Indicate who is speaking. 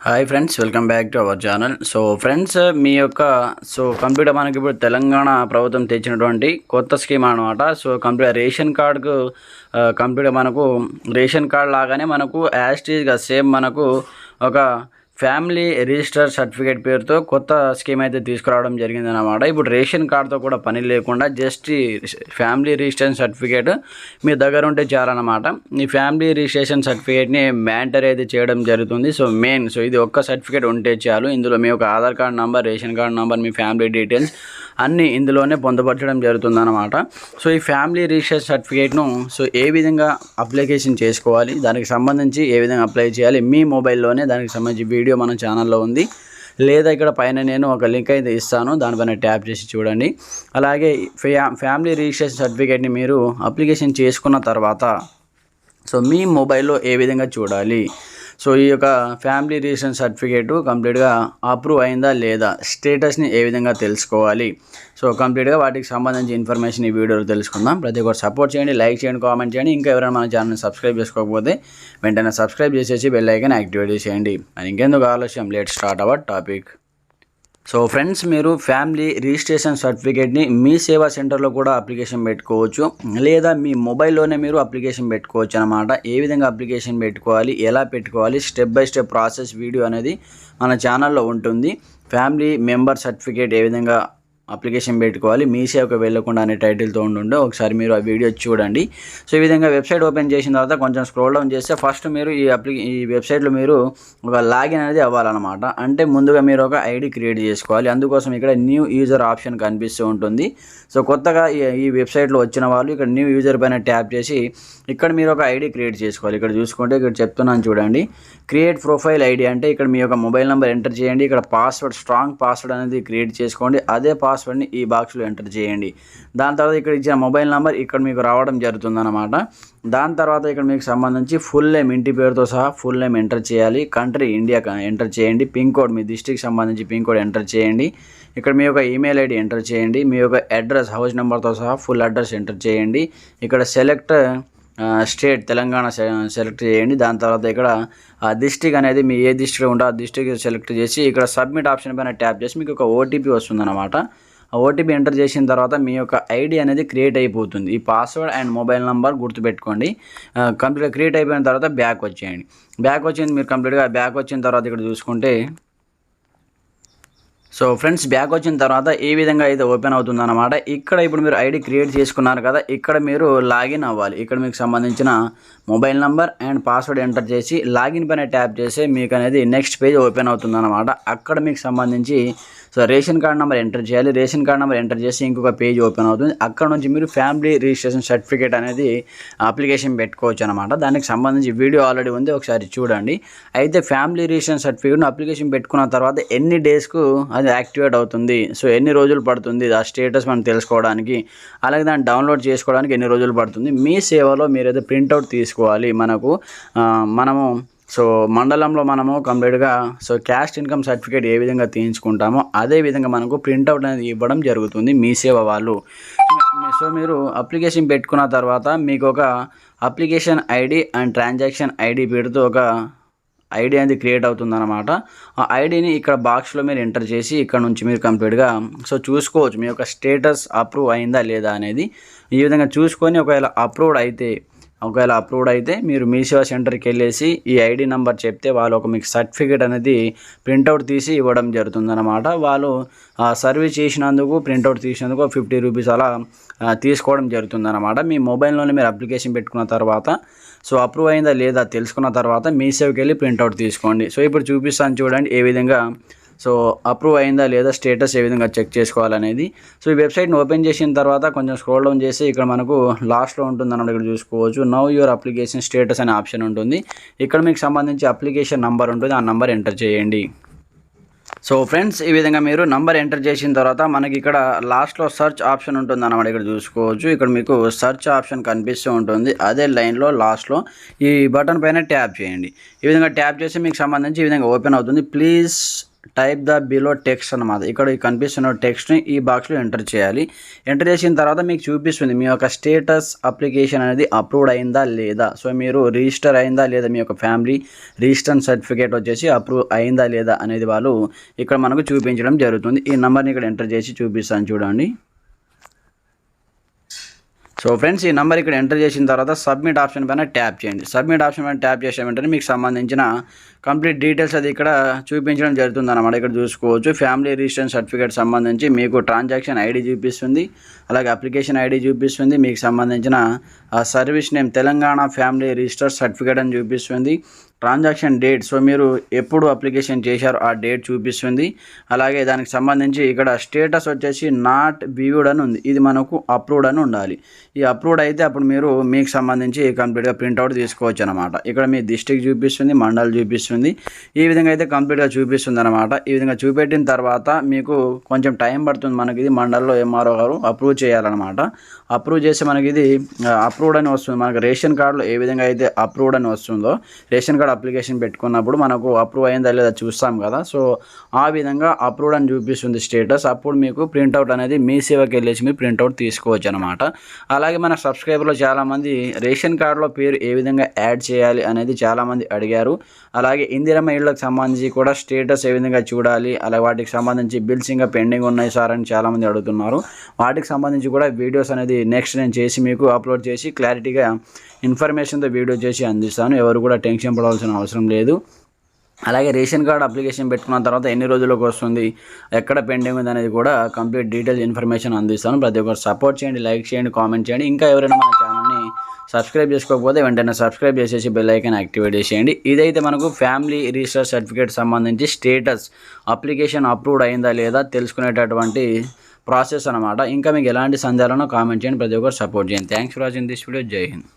Speaker 1: Hi friends, welcome back to our channel. So friends, మీ యొక్క కంప్లీట్గా మనకి ఇప్పుడు తెలంగాణ ప్రభుత్వం తెచ్చినటువంటి కొత్త స్కీమ్ అనమాట. సో కంప్లీట్గా రేషన్ కార్డుకు కంప్లీట్గా మనకు రేషన్ కార్డు లాగానే మనకు యాస్టీజ్గా సేమ్ మనకు ఒక ఫ్యామిలీ రిజిస్టర్ సర్టిఫికేట్ పేరుతో కొత్త స్కీమ్ అయితే తీసుకురావడం జరిగింది అన్నమాట. ఇప్పుడు రేషన్ కార్డుతో కూడా పని లేకుండా జస్ట్ ఫ్యామిలీ రిజిస్ట్రేషన్ సర్టిఫికేట్ మీ దగ్గర ఉంటే చాలన్నమాట. ఈ ఫ్యామిలీ రిజిస్ట్రేషన్ సర్టిఫికేట్ని మ్యాండటరీ అయితే చేయడం జరుగుతుంది. సో ఇది ఒక్క సర్టిఫికేట్ ఉంటే చాలు. ఇందులో మీ యొక్క Aadhaar card number, ration card number, మీ ఫ్యామిలీ డీటెయిల్స్ అన్నీ ఇందులోనే పొందుపరచడం జరుగుతుంది అన్నమాట. సో ఈ ఫ్యామిలీ రిజిస్ట్రేషన్ సర్టిఫికేట్ను ఏ విధంగా అప్లికేషన్ చేసుకోవాలి, దానికి సంబంధించి ఏ విధంగా అప్లై చేయాలి, మీ మొబైల్లోనే దానికి సంబంధించి వీడియో మన ఛానల్లో ఉంది. లేదా ఇక్కడ పైన నేను ఒక లింక్ అయితే ఇస్తాను, దానిపైన ట్యాప్ చేసి చూడండి. అలాగే ఫ్యామిలీ రిజిస్ట్రేషన్ సర్టిఫికేట్ని మీరు అప్లికేషన్ చేసుకున్న తర్వాత మీ మొబైల్లో ఏ విధంగా చూడాలి, ఈ యొక్క ఫ్యామిలీ రిజిస్ట్రేషన్ సర్టిఫికేటు కంప్లీట్గా అప్రూవ్ అయిందా లేదా, స్టేటస్ని ఏ విధంగా తెలుసుకోవాలి, కంప్లీట్గా వాటికి సంబంధించి ఇన్ఫర్మేషన్ ఈ వీడియోలో తెలుసుకుందాం. ప్రతి ఒక్కరు సపోర్ట్ చేయండి, లైక్ చేయండి, కామెంట్ చేయండి. ఇంకా ఎవరైనా మన ఛానల్ని సబ్స్క్రైబ్ చేసుకోకపోతే వెంటనే సబ్స్క్రైబ్ చేసేసి బెల్ ఐకాన్ యాక్టివేట్ చేసేయండి. మరి ఇంకెందుకు ఆలస్యం, let's start our topic. Friends, మీరు ఫ్యామిలీ రిజిస్ట్రేషన్ సర్టిఫికేట్ని మీ సేవా సెంటర్లో కూడా అప్లికేషన్ పెట్టుకోవచ్చు, లేదా మీ మొబైల్లోనే మీరు అప్లికేషన్ పెట్టుకోవచ్చు అన్నమాట. ఏ విధంగా అప్లికేషన్ పెట్టుకోవాలి, ఎలా పెట్టుకోవాలి, step by step process video అనేది మన ఛానల్లో ఉంటుంది. ఫ్యామిలీ మెంబర్ సర్టిఫికేట్ ఏ విధంగా అప్లికేషన్ పెట్టుకోవాలి, మీ సేవకు వెళ్ళకుండా అనే టైటిల్తో ఉండే ఒకసారి మీరు ఆ వీడియో చూడండి. ఈ విధంగా వెబ్సైట్ ఓపెన్ చేసిన తర్వాత కొంచెం స్క్రోల్ డౌన్ చేస్తే ఫస్ట్ మీరు ఈ వెబ్సైట్లో మీరు ఒక లాగిన్ అనేది అవ్వాలన్నమాట. అంటే ముందుగా మీరు ఒక ఐడి క్రియేట్ చేసుకోవాలి. అందుకోసం ఇక్కడ న్యూ యూజర్ ఆప్షన్ కనిపిస్తూ ఉంటుంది. కొత్తగా ఈ వెబ్సైట్లో వచ్చిన వాళ్ళు ఇక్కడ న్యూ యూజర్ పైన ట్యాప్ చేసి ఇక్కడ మీరు ఒక ఐడి క్రియేట్ చేసుకోవాలి. ఇక్కడ చూసుకుంటే ఇక్కడ చెప్తున్నాను చూడండి, క్రియేట్ ప్రొఫైల్ ఐడి అంటే ఇక్కడ మీ యొక్క మొబైల్ నెంబర్ ఎంటర్ చేయండి. ఇక్కడ పాస్వర్డ్, స్ట్రాంగ్ పాస్వర్డ్ అనేది క్రియేట్ చేసుకోండి. అదే పాస్వర్డ్ని ఈ బాక్స్లో ఎంటర్ చేయండి. దాని తర్వాత ఇక్కడ ఇచ్చిన మొబైల్ నెంబర్ ఇక్కడ మీకు రావడం జరుగుతుందన్నమాట. దాని తర్వాత ఇక్కడ మీకు సంబంధించి ఫుల్ నేమ్, ఇంటి పేరుతో సహా ఫుల్ నేమ్ ఎంటర్ చేయాలి. కంట్రీ ఇండియా ఎంటర్ చేయండి. పిన్ కోడ్, మీ డిస్ట్రిక్ట్ సంబంధించి పిన్ కోడ్ ఎంటర్ చేయండి. ఇక్కడ మీ యొక్క ఈమెయిల్ ఐడి ఎంటర్ చేయండి. మీ యొక్క అడ్రస్, హౌస్ నెంబర్తో సహా ఫుల్ అడ్రస్ ఎంటర్ చేయండి. ఇక్కడ సెలెక్ట్ స్టేట్ తెలంగాణ సెలెక్ట్ చేయండి. దాని తర్వాత ఇక్కడ డిస్ట్రిక్ట్ అనేది మీ ఏ డిస్ట్రిక్ట్ ఉంటే ఆ డిస్ట్రిక్ట్ సెలెక్ట్ చేసి ఇక్కడ సబ్మిట్ ఆప్షన్ పైన ట్యాప్ చేసి మీకు ఒక ఓటీపీ వస్తుందన్నమాట. ఆ ఓటీపీ ఎంటర్ చేసిన తర్వాత మీ యొక్క ఐడి అనేది క్రియేట్ అయిపోతుంది. ఈ పాస్వర్డ్ అండ్ మొబైల్ నెంబర్ గుర్తుపెట్టుకోండి. కంప్లీట్గా క్రియేట్ అయిపోయిన తర్వాత బ్యాక్ వచ్చేయండి. బ్యాక్ వచ్చింది, మీరు కంప్లీట్గా బ్యాక్ వచ్చిన తర్వాత ఇక్కడ చూసుకుంటే ఫ్రెండ్స్, బ్యాక్ వచ్చిన తర్వాత ఈ విధంగా అయితే ఓపెన్ అవుతుందన్నమాట. ఇక్కడ ఇప్పుడు మీరు ఐడి క్రియేట్ చేసుకున్నారు కదా, ఇక్కడ మీరు లాగిన్ అవ్వాలి. ఇక్కడ మీకు సంబంధించిన mobile number and password enter చేసి లాగిన్ పైన ట్యాప్ చేసి మీకు అనేది నెక్స్ట్ పేజ్ ఓపెన్ అవుతుందన్నమాట. అక్కడ మీకు సంబంధించి రేషన్ కార్డ్ నెంబర్ ఎంటర్ చేయాలి. రేషన్ కార్డ్ నెంబర్ ఎంటర్ చేసి ఇంకొక పేజ్ ఓపెన్ అవుతుంది. అక్కడ నుంచి మీరు ఫ్యామిలీ రిజిస్ట్రేషన్ సర్టిఫికేట్ అనేది అప్లికేషన్ పెట్టుకోవచ్చు అనమాట. దానికి సంబంధించి వీడియో ఆల్రెడీ ఉంది, ఒకసారి చూడండి. అయితే ఫ్యామిలీ రిజిస్ట్రేషన్ సర్టిఫికేట్ను అప్లికేషన్ పెట్టుకున్న తర్వాత ఎన్ని డేస్కు అది యాక్టివేట్ అవుతుంది, ఎన్ని రోజులు పడుతుంది ఆ స్టేటస్ మనం తెలుసుకోవడానికి, అలాగే దాన్ని డౌన్లోడ్ చేసుకోవడానికి ఎన్ని రోజులు పడుతుంది, మీ సేవలో మీరైతే ప్రింట్అవుట్ తీసుకోవాలి. మనము మండలంలో మనము కంప్లీట్గా క్యాస్ట్ ఇన్కమ్ సర్టిఫికేట్ ఏ విధంగా తీయించుకుంటామో అదే విధంగా మనకు ప్రింట్అవుట్ అనేది ఇవ్వడం జరుగుతుంది మీ సేవ వాళ్ళు. మీరు అప్లికేషన్ పెట్టుకున్న తర్వాత మీకు ఒక application ID and transaction ID పెడుతూ ఒక ఐడి అనేది క్రియేట్ అవుతుందన్నమాట. ఆ ఐడిని ఇక్కడ బాక్స్లో మీరు ఎంటర్ చేసి ఇక్కడ నుంచి మీరు కంప్లీట్గా చూసుకోవచ్చు మీ యొక్క స్టేటస్ అప్రూవ్ అయిందా లేదా అనేది. ఈ విధంగా చూసుకొని ఒకవేళ అప్రూవ్డ్ అయితే మీరు మీ సేవా సెంటర్కి వెళ్ళేసి ఈ ఐడి నెంబర్ చెప్తే వాళ్ళు మీకు సర్టిఫికేట్ అనేది ప్రింట్అవుట్ తీసి ఇవ్వడం జరుగుతుందన్నమాట. వాళ్ళు సర్వీస్ చేసినందుకు, ప్రింట్అవుట్ తీసినందుకు 50 రూపీస్ అలా తీసుకోవడం జరుగుతుందన్నమాట. మీ మొబైల్లోనే మీరు అప్లికేషన్ పెట్టుకున్న తర్వాత అప్రూవ్ అయిందా లేదా తెలుసుకున్న తర్వాత మీ సేవకి వెళ్ళి ప్రింట్అవుట్ తీసుకోండి. ఇప్పుడు చూపిస్తాను చూడండి ఏ విధంగా అప్రూవ్ అయిందా లేదా స్టేటస్ ఏ విధంగా చెక్ చేసుకోవాలనేది. ఈ వెబ్సైట్ని ఓపెన్ చేసిన తర్వాత కొంచెం స్క్రోల్ డౌన్ చేసి ఇక్కడ మనకు లాస్ట్లో ఉంటుంది అన్నమాట. ఇక్కడ చూసుకోవచ్చు నౌ యువర్ అప్లికేషన్ స్టేటస్ అనే ఆప్షన్ ఉంటుంది. ఇక్కడ మీకు సంబంధించి అప్లికేషన్ నంబర్ ఉంటుంది, ఆ నంబర్ ఎంటర్ చేయండి. ఫ్రెండ్స్, ఈ విధంగా మీరు నంబర్ ఎంటర్ చేసిన తర్వాత మనకి ఇక్కడ లాస్ట్లో సెర్చ్ ఆప్షన్ ఉంటుంది అన్నమాట. ఇక్కడ చూసుకోవచ్చు, ఇక్కడ మీకు సెర్చ్ ఆప్షన్ కనిపిస్తూ ఉంటుంది. అదే లైన్లో లాస్ట్లో ఈ బటన్ పైన ట్యాప్ చేయండి. ఈ విధంగా ట్యాప్ చేసి మీకు సంబంధించి ఈ విధంగా ఓపెన్ అవుతుంది. Please type the below text అనమాట. ఇక్కడ కనిపిస్తున్న టెక్స్ట్ని ఈ బాక్స్లో ఎంటర్ చేయాలి. ఎంటర్ చేసిన తర్వాత మీకు చూపిస్తుంది మీ యొక్క స్టేటస్ అప్లికేషన్ అనేది అప్రూవ్డ్ అయిందా లేదా. సో మీరు రిజిస్టర్ అయిందా లేదా, మీ యొక్క ఫ్యామిలీ రిజిస్టర్ సర్టిఫికేట్ వచ్చేసి అప్రూవ్ అయిందా లేదా అనేది వాళ్ళు ఇక్కడ మనకు చూపించడం జరుగుతుంది. ఈ నెంబర్ని ఇక్కడ ఎంటర్ చేసి చూపిస్తాను చూడండి. సో ఫ్రెండ్స్, ఈ నెంబర్ ఇక్కడ ఎంటర్ చేసిన తర్వాత సబ్మిట్ ఆప్షన్ పైన ట్యాప్ చేయండి. సబ్మిట్ ఆప్షన్ పైన ట్యాప్ చేసే వెంటనే మీకు సంబంధించిన కంప్లీట్ డీటెయిల్స్ అది ఇక్కడ చూపించడం జరుగుతుంది అన్నమాట. ఇక్కడ చూసుకోవచ్చు ఫ్యామిలీ రిజిస్ట్రేషన్ సర్టిఫికేట్ సంబంధించి మీకు ట్రాన్సాక్షన్ ఐడి చూపిస్తుంది, అలాగే అప్లికేషన్ ఐడి చూపిస్తుంది, మీకు సంబంధించిన service name Telangana family register certificate అని చూపిస్తుంది, ట్రాన్సాక్షన్ డేట్, సో మీరు ఎప్పుడు అప్లికేషన్ చేశారో ఆ డేట్ చూపిస్తుంది. అలాగే దానికి సంబంధించి ఇక్కడ స్టేటస్ వచ్చేసి నాట్ వ్యూడ్ అని ఉంది, ఇది మనకు అప్రూవ్డ్ అని ఉండాలి. ఈ అప్రూవ్డ్ అయితే అప్పుడు మీరు మీకు సంబంధించి కంప్లీట్గా ప్రింట్అవుట్ తీసుకోవచ్చు అనమాట. ఇక్కడ మీ డిస్ట్రిక్ట్ చూపిస్తుంది, మండల్ చూపిస్తుంది, ఈ విధంగా అయితే కంప్లీట్గా చూపిస్తుంది అనమాట. ఈ విధంగా చూపెట్టిన తర్వాత మీకు కొంచెం టైం పడుతుంది. మనకి ఇది మండల్లో ఎంఆర్ఓ గారు అప్రూవ్ చేయాలన్నమాట. అప్రూవ్ చేసి మనకి ఇది అప్రూవ్డ్ అని వస్తుంది. మనకు రేషన్ కార్డులో ఏ విధంగా అయితే అప్రూవ్డ్ అని వస్తుందో, రేషన్ కార్డు అప్లికేషన్ పెట్టుకున్నప్పుడు మనకు అప్రూవ్ అయిందా లేదా చూస్తాం కదా, సో ఆ విధంగా అప్రూవ్డ్ అని చూపిస్తుంది స్టేటస్. అప్పుడు మీకు ప్రింట్అవుట్ అనేది మీ సేవకి వెళ్ళేసి మీరు ప్రింట్అవుట్ తీసుకోవచ్చు అనమాట. అలాగే మన సబ్స్క్రైబర్లో చాలామంది రేషన్ కార్డులో పేరు ఏ విధంగా యాడ్ చేయాలి అనేది చాలామంది అడిగారు. అలాగే ఇందిరమ్మ ఇళ్ళకి సంబంధించి కూడా స్టేటస్ ఏ విధంగా చూడాలి, అలాగే వాటికి సంబంధించి బిల్స్ ఇంకా పెండింగ్ ఉన్నాయి సార్ అని చాలామంది అడుగుతున్నారు. వాటికి సంబంధించి కూడా వీడియోస్ అనేది నెక్స్ట్ నేను చేసి మీకు అప్లోడ్ చేసి క్లారిటీగా ఇన్ఫర్మేషన్తో వీడియో చేసి అందిస్తాను. ఎవరు కూడా టెన్షన్ పడాల్సిన అవసరం లేదు. అలాగే రేషన్ కార్డ్ అప్లికేషన్ పెట్టుకున్న తర్వాత ఎన్ని రోజులకు వస్తుంది, ఎక్కడ పెండింగ్ ఉంది అనేది కూడా కంప్లీట్ డీటెయిల్స్ ఇన్ఫర్మేషన్ అందిస్తాను. ప్రతి ఒక్కరు సపోర్ట్ చేయండి, లైక్ చేయండి, కామెంట్ చేయండి. ఇంకా ఎవరైనా మన ఛానల్ని సబ్స్క్రైబ్ చేసుకోకపోతే వెంటనే సబ్స్క్రైబ్ చేసేసి బెల్ ఐకాన్ యాక్టివేట్ చేసేయండి. ఇదైతే మనకు ఫ్యామిలీ రిజిస్టర్ సర్టిఫికేట్ సంబంధించి స్టేటస్ అప్లికేషన్ అప్రూవ్డ్ అయిందా లేదా తెలుసుకునేటటువంటి ప్రాసెస్ అనమాట. ఇంకా మీకు ఎలాంటి సందేహాలను కామెంట్ చేయండి, ప్రతి ఒక్కరు సపోర్ట్ చేయండి. Thanks for watching this video. జై హింద్.